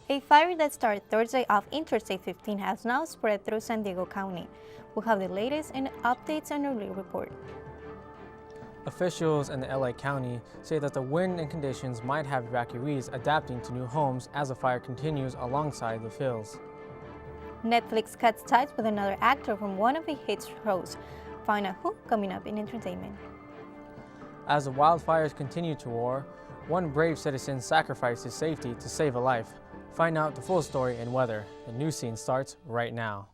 A fire that started Thursday off Interstate 15 has now spread through San Diego County. We'll have the latest and updates on our lead report. Officials in the LA County say that the wind and conditions might have evacuees adapting to new homes as the fire continues alongside the fields. Netflix cuts ties with another actor from one of the hit shows. Find out who coming up in entertainment. As the wildfires continue to roar, one brave citizen sacrificed his safety to save a life. Find out the full story and weather. The news scene starts right now.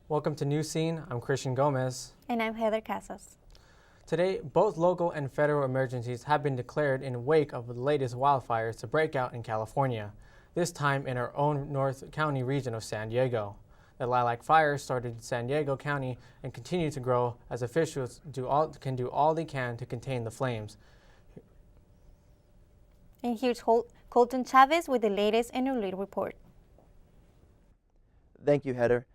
Welcome to Newscene. I'm Christian Gomez. And I'm Heather Casas. Today, both local and federal emergencies have been declared in wake of the latest wildfires to break out in California, this time in our own North County region of San Diego. The lilac fire started in San Diego County and continue to grow as officials can do all they can to contain the flames. And here's Colton Chavez with the latest in our lead report. Thank you, Heather.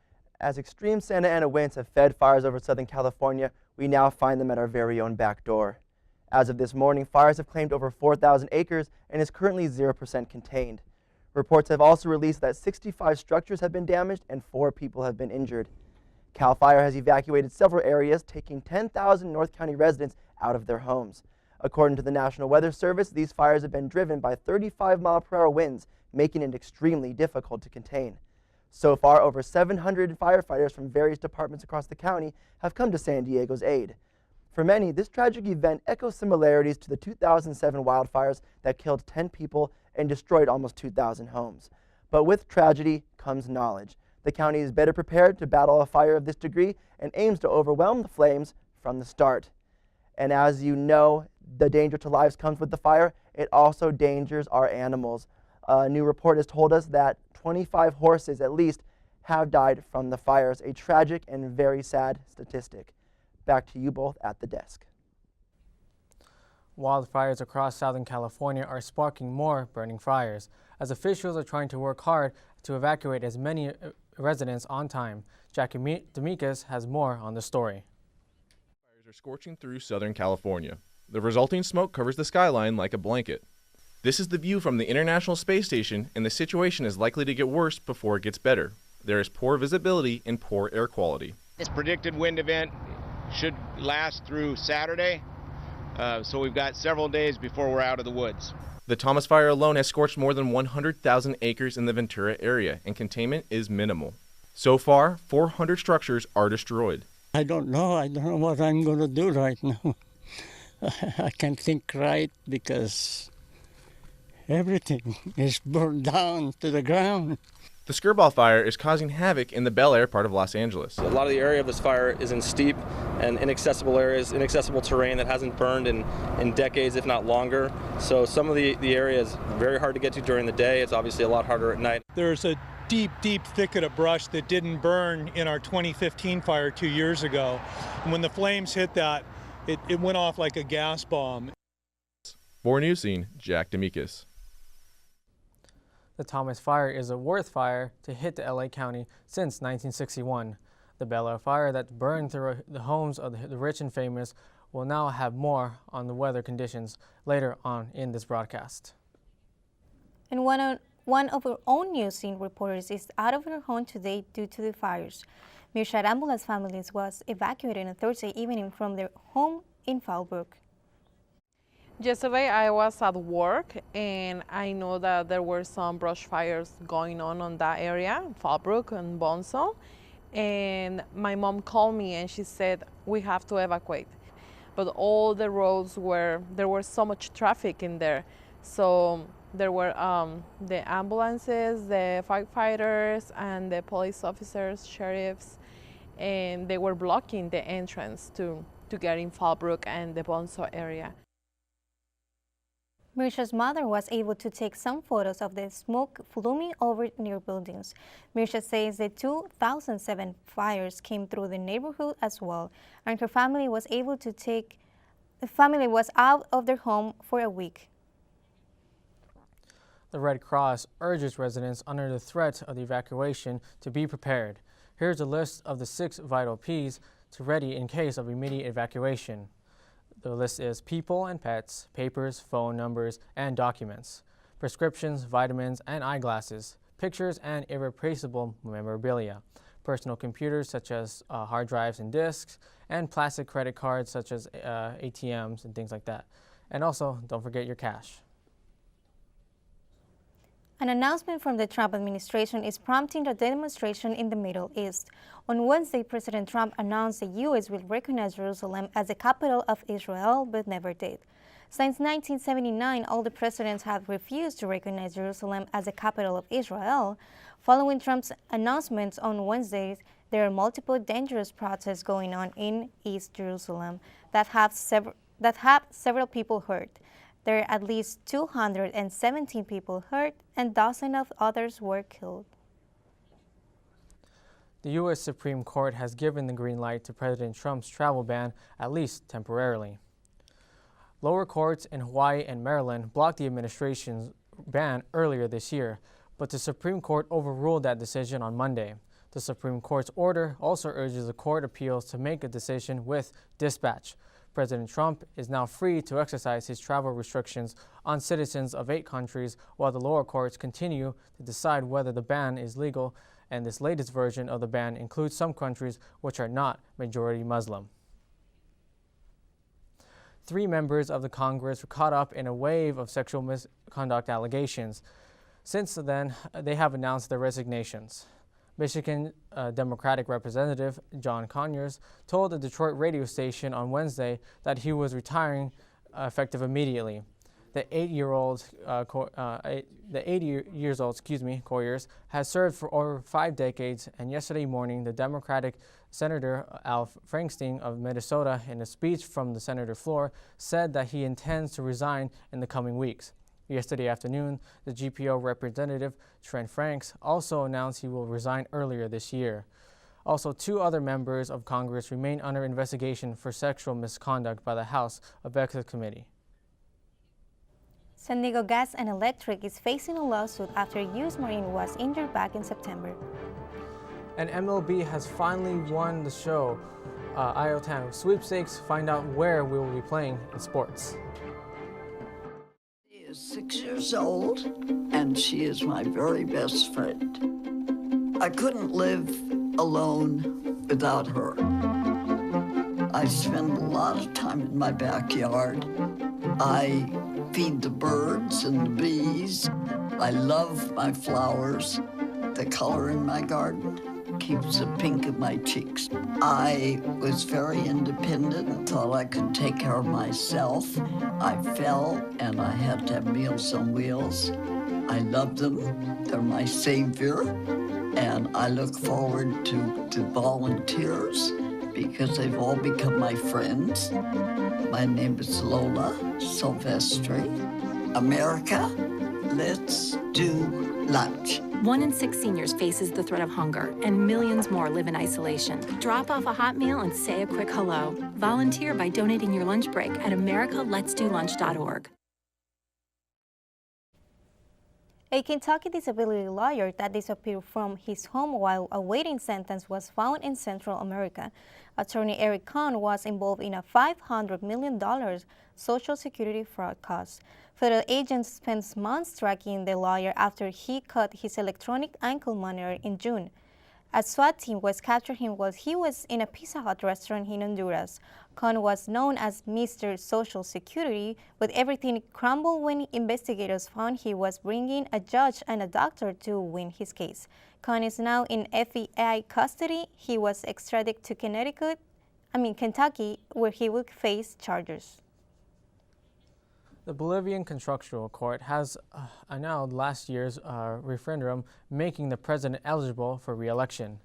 As extreme Santa Ana winds have fed fires over Southern California, we now find them at our very own back door. As of this morning, fires have claimed over 4,000 acres and is currently 0% contained. Reports have also released that 65 structures have been damaged and 4 people have been injured. CAL FIRE has evacuated several areas, taking 10,000 North County residents out of their homes. According to the National Weather Service, these fires have been driven by 35-mile-per-hour winds, making it extremely difficult to contain. So far, over 700 firefighters from various departments across the county have come to San Diego's aid. For many, this tragic event echoes similarities to the 2007 wildfires that killed 10 people and destroyed almost 2,000 homes. But with tragedy comes knowledge. The county is better prepared to battle a fire of this degree and aims to overwhelm the flames from the start. And as you know, the danger to lives comes with the fire. It also endangers our animals. A new report has told us that 25 horses at least have died from the fires, a tragic and very sad statistic. Back to you both at the desk. Wildfires across Southern California are sparking more burning fires, as officials are trying to work hard to evacuate as many residents on time. Jackie DOMECUS has more on the story. Fires are scorching through Southern California. The resulting smoke covers the skyline like a blanket. This is the view from the International Space Station, and the situation is likely to get worse before it gets better. There is poor visibility and poor air quality. This predicted wind event should last through Saturday, so we've got several days before we're out of the woods. The Thomas Fire alone has scorched more than 100,000 acres in the Ventura area, and containment is minimal. So far, 400 structures are destroyed. I don't know what I'm going to do right now. I can't think right because everything is burned down to the ground. The Skirball Fire is causing havoc in the Bel Air part of Los Angeles. A lot of the area of this fire is in steep and inaccessible areas, inaccessible terrain that hasn't burned in decades, if not longer. So some of the area is very hard to get to during the day. It's obviously a lot harder at night. There's a deep thicket of brush that didn't burn in our 2015 fire 2 years ago. And when the flames hit that, it went off like a gas bomb. For Newscene, Jack DOMECUS. The Thomas Fire is the worst fire to hit the LA County since 1961. The Bel Air fire that burned through the homes of the rich and famous will now have more on the weather conditions later on in this broadcast. And one of our own news scene reporters is out of her home today due to the fires. Mirsha Ambulance families was evacuated on Thursday evening from their home in Fallbrook. Yesterday I was at work and I know that there were some brush fires going on that area, Fallbrook and Bonzo, and my mom called me and she said we have to evacuate. But all the roads there was so much traffic in there, so there were the ambulances, the firefighters and the police officers, sheriffs, and they were blocking the entrance to get in Fallbrook and the Bonzo area. Mirsha's mother was able to take some photos of the smoke fluming over near buildings. Mirsha says the 2007 fires came through the neighborhood as well, and her family was able to the family was out of their home for a week. The Red Cross urges residents under the threat of the evacuation to be prepared. Here's a list of the 6 vital P's to ready in case of immediate evacuation. The list is people and pets, papers, phone numbers, and documents, prescriptions, vitamins, and eyeglasses, pictures and irreplaceable memorabilia, personal computers such as hard drives and disks, and plastic credit cards such as ATMs and things like that. And also, don't forget your cash. An announcement from the Trump administration is prompting a demonstration in the Middle East. On Wednesday, President Trump announced the U.S. will recognize Jerusalem as the capital of Israel, but never did. Since 1979, all the presidents have refused to recognize Jerusalem as the capital of Israel. Following Trump's announcements on Wednesday, there are multiple dangerous protests going on in East Jerusalem that have several people hurt. There are at least 217 people hurt and dozens of others were killed. The U.S. Supreme Court has given the green light to President Trump's travel ban, at least temporarily. Lower courts in Hawaii and Maryland blocked the administration's ban earlier this year, but the Supreme Court overruled that decision on Monday. The Supreme Court's order also urges the Court of Appeals to make a decision with dispatch. President Trump is now free to exercise his travel restrictions on citizens of 8 countries, while the lower courts continue to decide whether the ban is legal, and this latest version of the ban includes some countries which are not majority Muslim. 3 members of the Congress were caught up in a wave of sexual misconduct allegations. Since then, they have announced their resignations. Michigan Democratic Representative John Conyers told the Detroit radio station on Wednesday that he was retiring effective immediately. The 80 years old, Conyers has served for over 5 decades, and yesterday morning, the Democratic Senator Al Frankenstein of Minnesota, in a speech from the Senator floor, said that he intends to resign in the coming weeks. Yesterday afternoon, the GPO representative, Trent Franks, also announced he will resign earlier this year. Also, 2 other members of Congress remain under investigation for sexual misconduct by the House of Ethics Committee. San Diego Gas and Electric is facing a lawsuit after a U.S. Marine was injured back in September. And MLB has finally won the show, IO10 sweepstakes. Find out where we will be playing in sports. 6 years old, and she is my very best friend. I couldn't live alone without her. I spend a lot of time in my backyard. I feed the birds and the bees. I love my flowers. The color in my garden keeps the pink in my cheeks. I was very independent and thought I could take care of myself. I fell and I had to have Meals on Wheels. I love them. They're my savior. And I look forward to the volunteers because they've all become my friends. My name is Lola Silvestri. America, let's do lunch. 1 in 6 seniors faces the threat of hunger, and millions more live in isolation. Drop off a hot meal and say a quick hello. Volunteer by donating your lunch break at americaletsdolunch.org. A Kentucky disability lawyer that disappeared from his home while awaiting sentence was found in Central America. Attorney Eric Kahn was involved in a $500 million Social Security fraud case. Federal agents spent months tracking the lawyer after he cut his electronic ankle monitor in June. A SWAT team was captured him while he was in a Pizza Hut restaurant in Honduras. Kahn was known as Mr. Social Security, but everything crumbled when investigators found he was bringing a judge and a doctor to win his case. Kahn is now in FBI custody. He was extradited to Kentucky, where he will face charges. The Bolivian Constitutional Court has annulled last year's referendum, making the president eligible for re-election.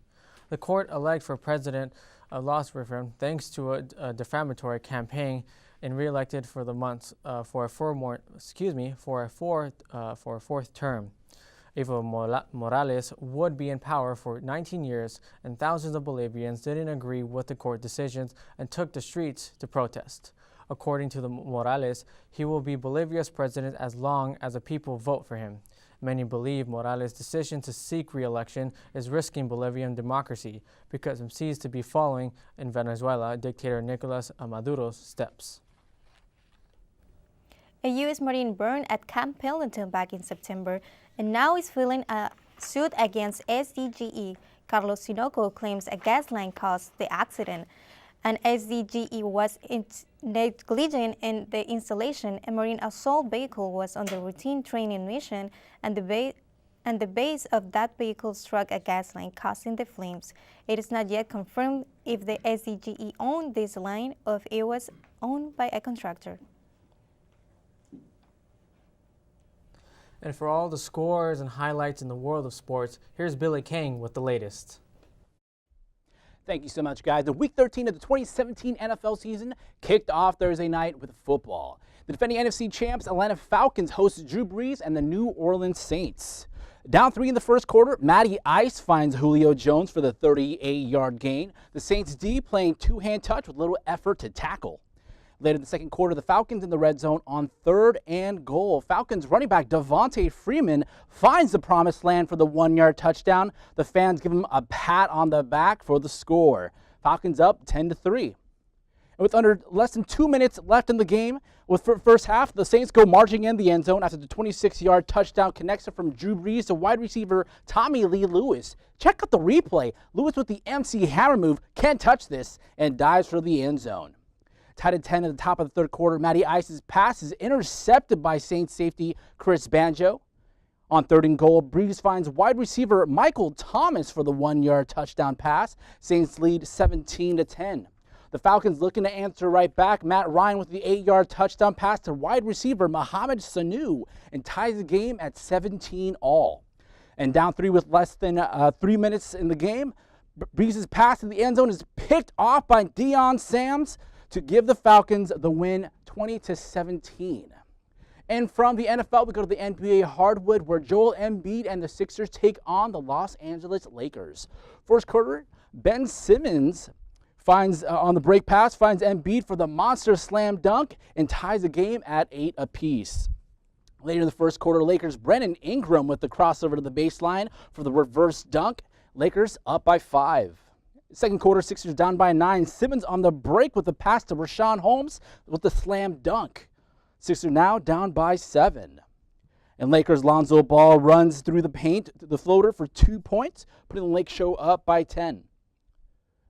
The court elected for president lost referendum thanks to a defamatory campaign and re-elected for the months for a fourth term. Evo Morales would be in power for 19 years, and thousands of Bolivians didn't agree with the court decisions and took the streets to protest. According to the Morales, he will be Bolivia's president as long as the people vote for him. Many believe Morales' decision to seek re-election is risking Bolivian democracy because it seems to be following in Venezuela dictator Nicolas Maduro's steps. A U.S. Marine burned at Camp Pendleton back in September and now is filing a suit against SDGE. Carlos Sinoco claims a gas line caused the accident, and SDGE was negligent in the installation. A Marine assault vehicle was on the routine training mission, and the base of that vehicle struck a gas line, causing the flames. It is not yet confirmed if the SDGE owned this line or if it was owned by a contractor. And for all the scores and highlights in the world of sports, here's Billy KHANG with the latest. Thank you so much, guys. The Week 13 of the 2017 NFL season kicked off Thursday night with football. The defending NFC champs Atlanta Falcons hosted Drew Brees and the New Orleans Saints. Down 3 in the first quarter, Matty Ice finds Julio Jones for the 38-yard gain. The Saints D playing two-hand touch with little effort to tackle. Later in the second quarter, the Falcons in the red zone on 3rd and goal. Falcons running back Devontae Freeman finds the promised land for the 1-yard touchdown. The fans give him a pat on the back for the score. Falcons up 10-3. And with under less than 2 minutes left in the game, with the first half, the Saints go marching in the end zone after the 26-yard touchdown connection from Drew Brees to wide receiver Tommy Lee Lewis. Check out the replay. Lewis with the MC Hammer move, can't touch this, and dives for the end zone. Tied at 10 at the top of the third quarter, Matty Ice's pass is intercepted by Saints safety Chris Banjo. On 3rd and goal, Brees finds wide receiver Michael Thomas for the 1-yard touchdown pass. Saints lead 17-10. The Falcons looking to answer right back. Matt Ryan with the 8-yard touchdown pass to wide receiver Mohamed Sanu and ties the game at 17-all. And down 3 with less than 3 minutes in the game, Brees' pass in the end zone is picked off by Deion Sams to give the Falcons the win 20-17. And from the NFL, we go to the NBA hardwood where Joel Embiid and the Sixers take on the Los Angeles Lakers. First quarter, Ben Simmons finds on the break pass, finds Embiid for the monster slam dunk and ties the game at 8 apiece. Later in the first quarter, Lakers' Brennan Ingram with the crossover to the baseline for the reverse dunk. Lakers up by 5. Second quarter, Sixers down by 9. Simmons on the break with the pass to Rashawn Holmes with the slam dunk. Sixers now down by 7. And Lakers' Lonzo Ball runs through the paint, the floater for 2 points, putting the Lake Show up by 10.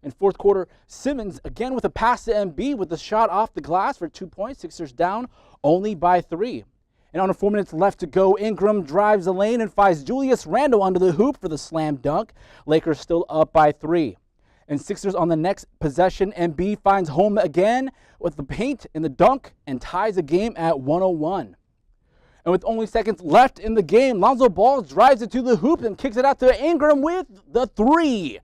In fourth quarter, Simmons again with a pass to Embiid with the shot off the glass for 2 points. Sixers down only by 3. And under 4 minutes left to go, Ingram drives the lane and finds Julius Randle under the hoop for the slam dunk. Lakers still up by 3. And Sixers on the next possession, Embiid finds home again with the paint in the dunk and ties the game at 101. And with only seconds left in the game, Lonzo Ball drives it to the hoop and kicks it out to Ingram with the 3.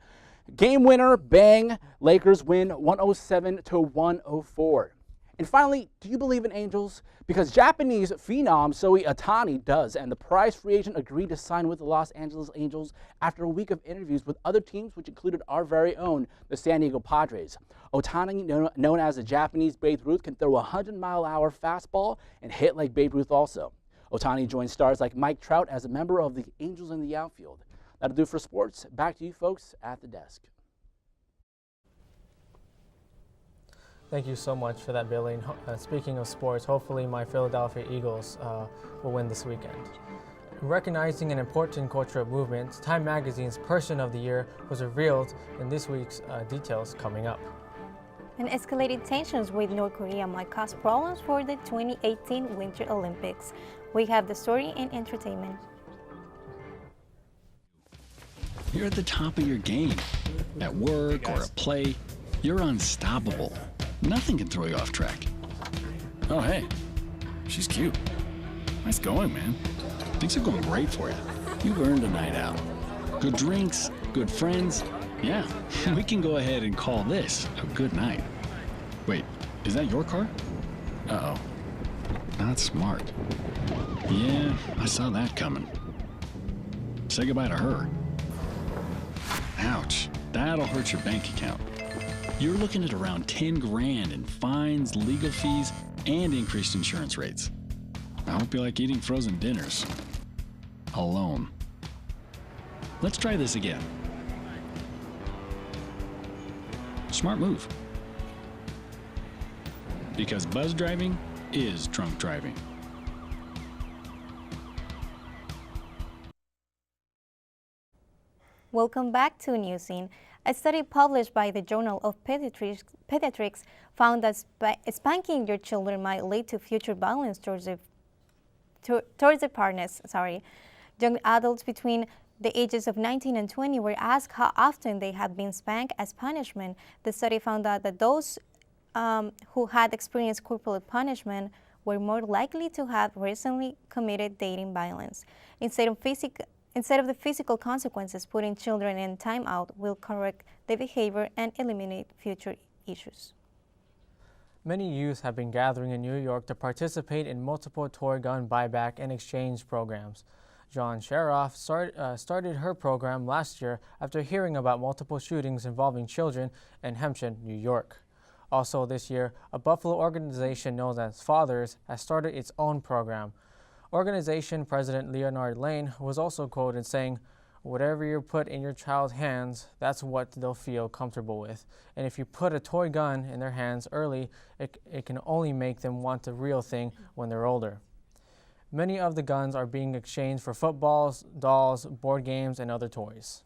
Game winner, bang. Lakers win 107-104. And finally, do you believe in angels? Because Japanese phenom Sohei Ohtani does, and the prize free agent agreed to sign with the Los Angeles Angels after a week of interviews with other teams, which included our very own, the San Diego Padres. Ohtani, known as the Japanese Babe Ruth, can throw a 100-mile-an-hour fastball and hit like Babe Ruth also. Ohtani joins stars like Mike Trout as a member of the Angels in the outfield. That'll do it for sports. Back to you folks at the desk. Thank you so much for that, Billy. And speaking of sports, hopefully my Philadelphia Eagles will win this weekend. Recognizing an important cultural movement, Time Magazine's Person of the Year was revealed in this week's details coming up. And escalated tensions with North Korea might cause problems for the 2018 Winter Olympics. We have the story in entertainment. You're at the top of your game. At work or at play, you're unstoppable. Nothing can throw you off track. Oh, hey, she's cute. Nice going, man. Things are going great for you. You've earned a night out. Good drinks, good friends. Yeah, we can go ahead and call this a good night. Wait, is that your car? Uh-oh. Not smart. Yeah, I saw that coming. Say goodbye to her. Ouch. That'll hurt your bank account. You're looking at around 10 grand in fines, legal fees, and increased insurance rates. I hope you like eating frozen dinners. Alone. Let's try this again. Smart move. Because buzz driving is drunk driving. Welcome back to Newscene. A study published by the Journal of Pediatrics found that spanking your children might lead to future violence towards their partners. Young adults between the ages of 19 and 20 were asked how often they had been spanked as punishment. The study found out that those who had experienced corporal punishment were more likely to have recently committed dating violence. Instead of the physical consequences, putting children in timeout will correct the behavior and eliminate future issues. Many youth have been gathering in New York to participate in multiple toy gun buyback and exchange programs. John Sheroff started her program last year after hearing about multiple shootings involving children in Hampton, New York. Also this year, a Buffalo organization known as Fathers has started its own program. Organization President Leonard Lane was also quoted saying, "Whatever you put in your child's hands, that's what they'll feel comfortable with. And if you put a toy gun in their hands early, it can only make them want the real thing when they're older." Many of the guns are being exchanged for footballs, dolls, board games, and other toys.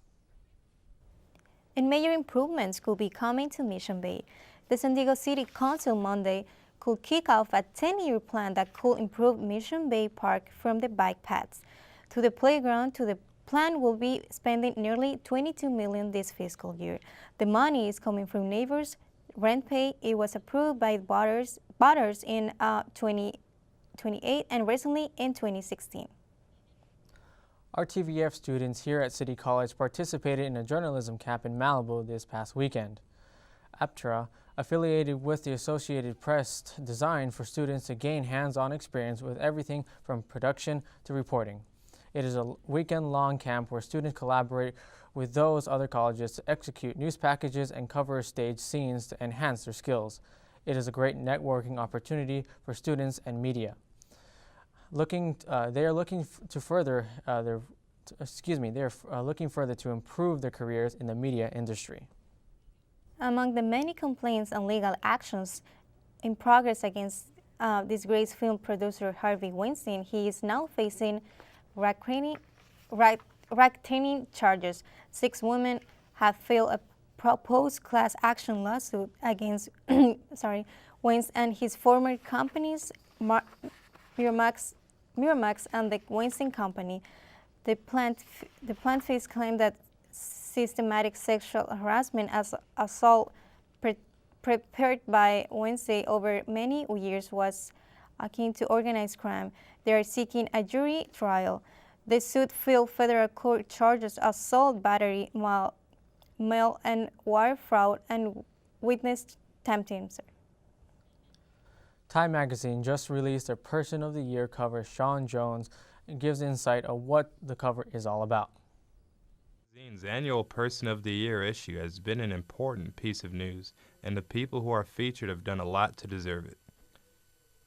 And major improvements could be coming to Mission Bay. The San Diego City Council Monday could kick off a 10-year plan that could improve Mission Bay Park from the bike paths to the playground to the plan will be spending nearly $22 million this fiscal year. The money is coming from neighbors' rent pay. It was approved by voters in 2028 and recently in 2016. RTVF students here at City College participated in a journalism camp in Malibu this past weekend. APTRA, affiliated with the Associated Press, designed for students to gain hands-on experience with everything from production to reporting. It is a weekend-long camp where students collaborate with those other colleges to execute news packages and cover stage scenes to enhance their skills. It is a great networking opportunity for students and media. They are looking further to improve their careers in the media industry. Among the many complaints and legal actions in progress against disgraced film producer Harvey Weinstein, he is now facing racketeering charges. 6 women have filed a proposed class action lawsuit against Weinstein and his former companies, Miramax and the Weinstein Company. The plaintiffs claim that systematic sexual harassment as assault prepared by Weinstein over many years was akin to organized crime. They are seeking a jury trial. The suit filed federal court charges assault, battery, mail and wire fraud, and witness tampering. Time magazine just released their Person of the Year cover. Sean Jones gives insight of what the cover is all about. The magazine's annual Person of the Year issue has been an important piece of news, and the people who are featured have done a lot to deserve it.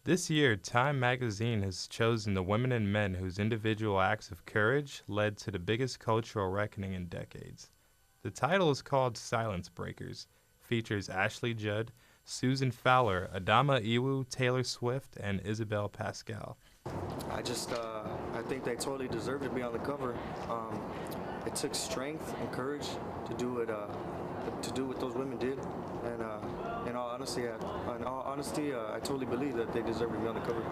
This year, Time magazine has chosen the women and men whose individual acts of courage led to the biggest cultural reckoning in decades. The title is called Silence Breakers, features Ashley Judd, Susan Fowler, Adama Iwu, Taylor Swift, and Isabel Pascal. I think they totally deserve to be on the cover. It took strength and courage to do it, to do what those women did, and in all honesty, I totally believe that they deserve to be on the cover.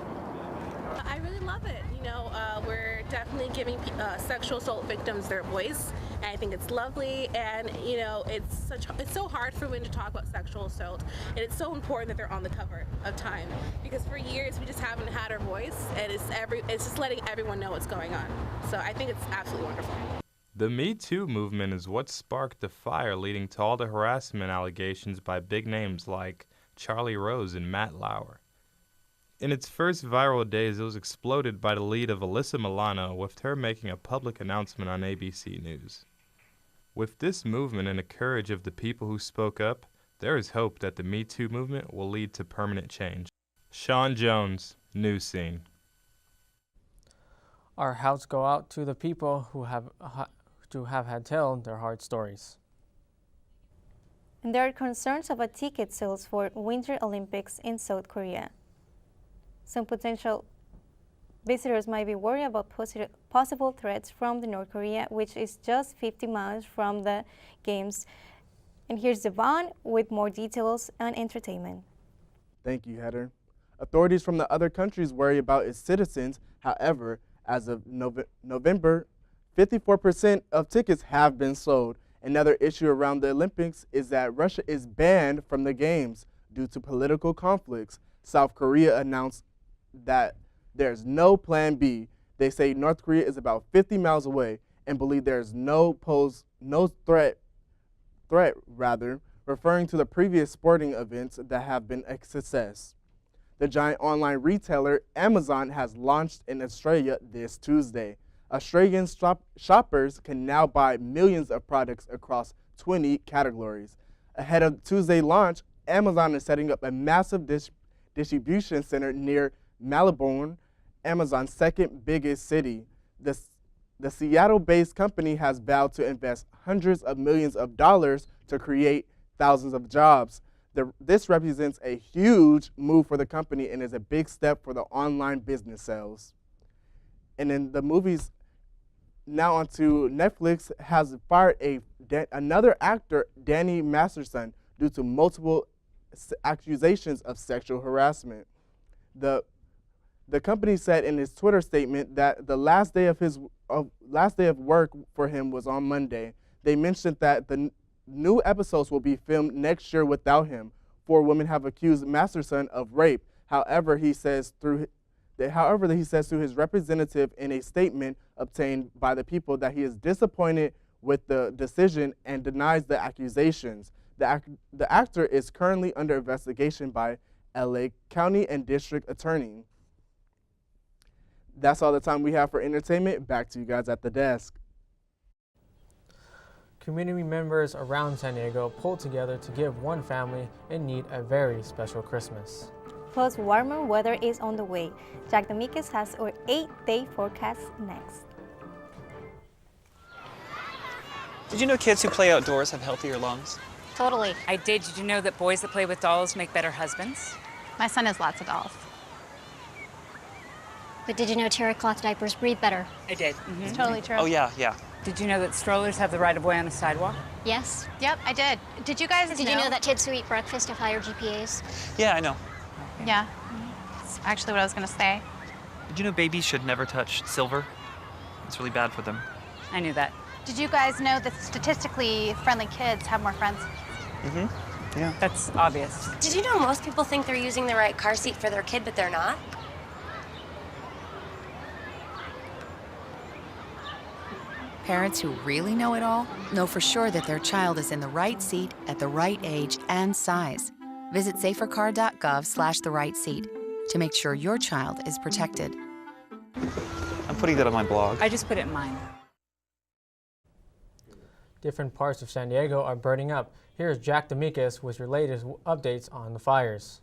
I really love it. We're definitely giving sexual assault victims their voice. And I think it's lovely, and it's so hard for women to talk about sexual assault, and it's so important that they're on the cover of Time, because for years we just haven't had our voice, and it's just letting everyone know what's going on. So I think it's absolutely wonderful. The Me Too movement is what sparked the fire leading to all the harassment allegations by big names like Charlie Rose and Matt Lauer. In its first viral days, it was exploded by the lead of Alyssa Milano, with her making a public announcement on ABC News. With this movement and the courage of the people who spoke up, there is hope that the Me Too movement will lead to permanent change. Sean Jones, Newscene. Our hearts go out to the people who have had told their hard stories. And there are concerns about ticket sales for Winter Olympics in South Korea. Some potential visitors might be worried about possible threats from the North Korea, which is just 50 miles from the Games. And here's Devon with more details on entertainment. Thank you, Heather. Authorities from the other countries worry about its citizens. However, as of November, 54% of tickets have been sold. Another issue around the Olympics is that Russia is banned from the Games due to political conflicts. South Korea announced that there's no plan B. They say North Korea is about 50 miles away and believe there's no threat, referring to the previous sporting events that have been a success. The giant online retailer Amazon has launched in Australia this Tuesday. Australian shoppers can now buy millions of products across 20 categories. Ahead of Tuesday's launch, Amazon is setting up a massive distribution center near Melbourne, Amazon's second biggest city. The Seattle-based company has vowed to invest hundreds of millions of dollars to create thousands of jobs. This represents a huge move for the company and is a big step for the online business sales. And in the movies, now onto Netflix, has fired another actor, Danny Masterson, due to multiple accusations of sexual harassment. The company said in its Twitter statement that the last day of work for him was on Monday. They mentioned that the new episodes will be filmed next year without him. 4 women have accused Masterson of rape. However, he says through his representative in a statement obtained by the people that he is disappointed with the decision and denies the accusations. The actor is currently under investigation by LA County and District Attorney. That's all the time we have for entertainment. Back to you guys at the desk. Community members around San Diego pulled together to give one family in need a very special Christmas. Plus, warmer weather is on the way. Jack DOMECUS has our 8-day forecast next. Did you know kids who play outdoors have healthier lungs? Totally. I did. Did you know that boys that play with dolls make better husbands? My son has lots of dolls. But did you know terry cloth diapers breathe better? I did. It's totally true. Oh, yeah. Did you know that strollers have the right of way on a sidewalk? Yes. Yep, I did. Did you guys Did you know that kids who eat breakfast have higher GPAs? Yeah, I know. Yeah. That's actually what I was going to say. Did you know babies should never touch silver? It's really bad for them. I knew that. Did you guys know that statistically friendly kids have more friends? Mm-hmm. Yeah. That's obvious. Did you know most people think they're using the right car seat for their kid, but they're not? Parents who really know it all know for sure that their child is in the right seat at the right age and size. Visit safercar.gov/the right seat to make sure your child is protected. I'm putting that on my blog. I just put it in mine. Different parts of San Diego are burning up. Here's Jack DOMECUS with your latest updates on the fires.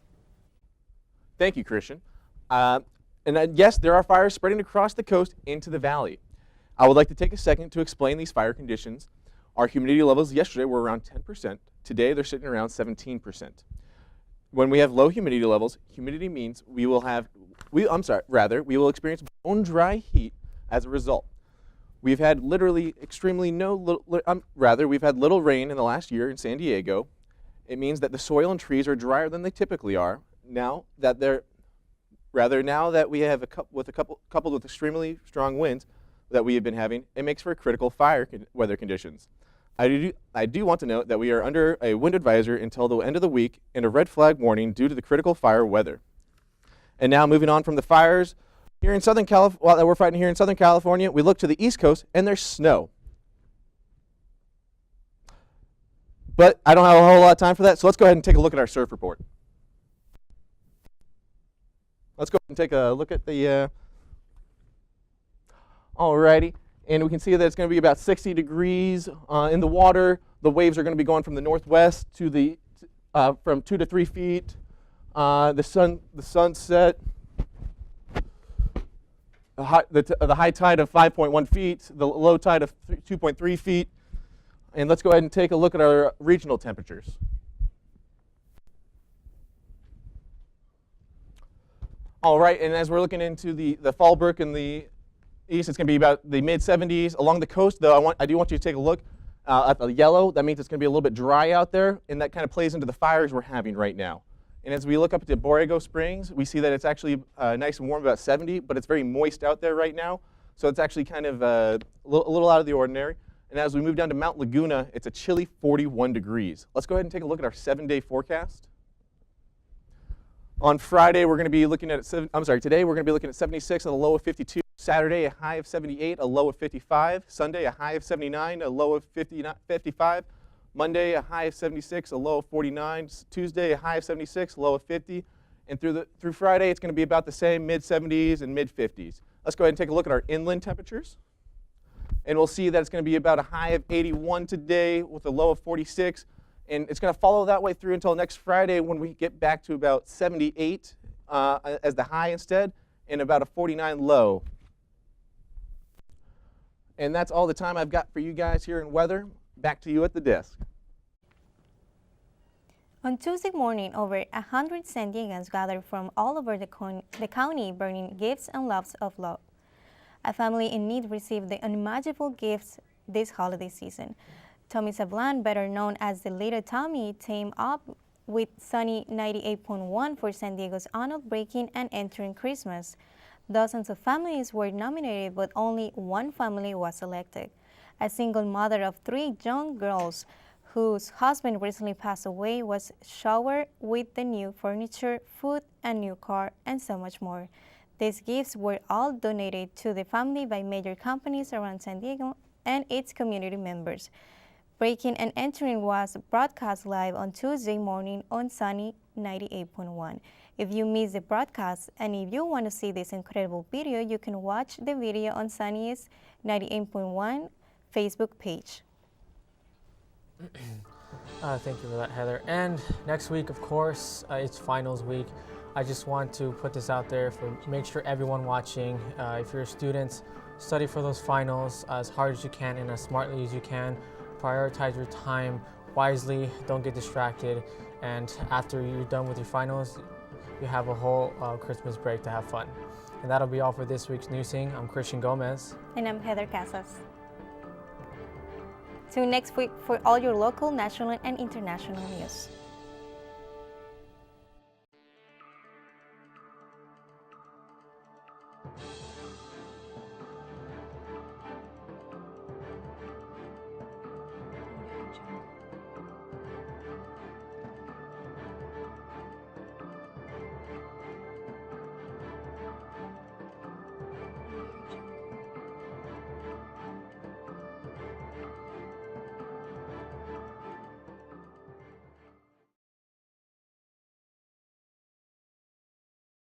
Thank you, Christian. Yes, there are fires spreading across the coast into the valley. I would like to take a second to explain these fire conditions. Our humidity levels yesterday were around 10%. Today, they're sitting around 17%. When we have low humidity levels, humidity means we will experience bone dry heat as a result. We've had literally we've had little rain in the last year in San Diego. It means that the soil and trees are drier than they typically are. Now that we have coupled with extremely strong winds that we have been having, it makes for critical fire weather conditions. I do want to note that we are under a wind advisory until the end of the week and a red flag warning due to the critical fire weather. And now moving on from the fires here in Southern California, while we're fighting here in Southern California, we look to the East Coast and there's snow. But I don't have a whole lot of time for that, so let's go ahead and take a look at our surf report. Let's go and take a look at the, alrighty. And we can see that it's going to be about 60 degrees in the water. The waves are going to be going from the northwest to the, from 2 to 3 feet. The sunset, the high tide of 5.1 feet, the low tide of 2.3 feet. And let's go ahead and take a look at our regional temperatures. All right, and as we're looking into the Fallbrook in the east, it's going to be about the mid-70s. Along the coast, though, I do want you to take a look at the yellow. That means it's going to be a little bit dry out there, and that kind of plays into the fires we're having right now. And as we look up at Borrego Springs, we see that it's actually nice and warm, about 70, but it's very moist out there right now. So it's actually kind of a little out of the ordinary. And as we move down to Mount Laguna, it's a chilly 41 degrees. Let's go ahead and take a look at our 7-day forecast. On Friday, we're going to be looking at, today we're going to be looking at 76, a low of 52. Saturday, a high of 78, a low of 55. Sunday, a high of 79, a low of 55. Monday, a high of 76, a low of 49. Tuesday, a high of 76, low of 50. And through Friday, it's going to be about the same, mid-70s and mid-50s. Let's go ahead and take a look at our inland temperatures. And we'll see that it's going to be about a high of 81 today with a low of 46. And it's going to follow that way through until next Friday when we get back to about 78 as the high instead, and about a 49 low. And that's all the time I've got for you guys here in weather. Back to you at the desk. On Tuesday morning, over 100 San Diegans gathered from all over the county bringing gifts and loves of love. A family in need received the unimaginable gifts this holiday season. Tommy Sablan, better known as the Little Tommy, teamed up with Sunny 98.1 for San Diego's annual Breaking and Entering Christmas. Dozens of families were nominated, but only one family was selected. A single mother of 3 young girls whose husband recently passed away was showered with the new furniture, food, a new car, and so much more. These gifts were all donated to the family by major companies around San Diego and its community members. Breaking and Entering was broadcast live on Tuesday morning on Sunny 98.1. If you missed the broadcast and if you want to see this incredible video, you can watch the video on Sunny's 98.1 Facebook page. Thank you for that, Heather. And next week, of course, it's finals week. I just want to put this out there for make sure everyone watching, if you're students, study for those finals as hard as you can and as smartly as you can. Prioritize your time wisely, don't get distracted, and after you're done with your finals, you have a whole Christmas break to have fun. And that'll be all for this week's Newscene. I'm Christian Gomez. And I'm Heather Casas. Tune next week for all your local, national, and international news.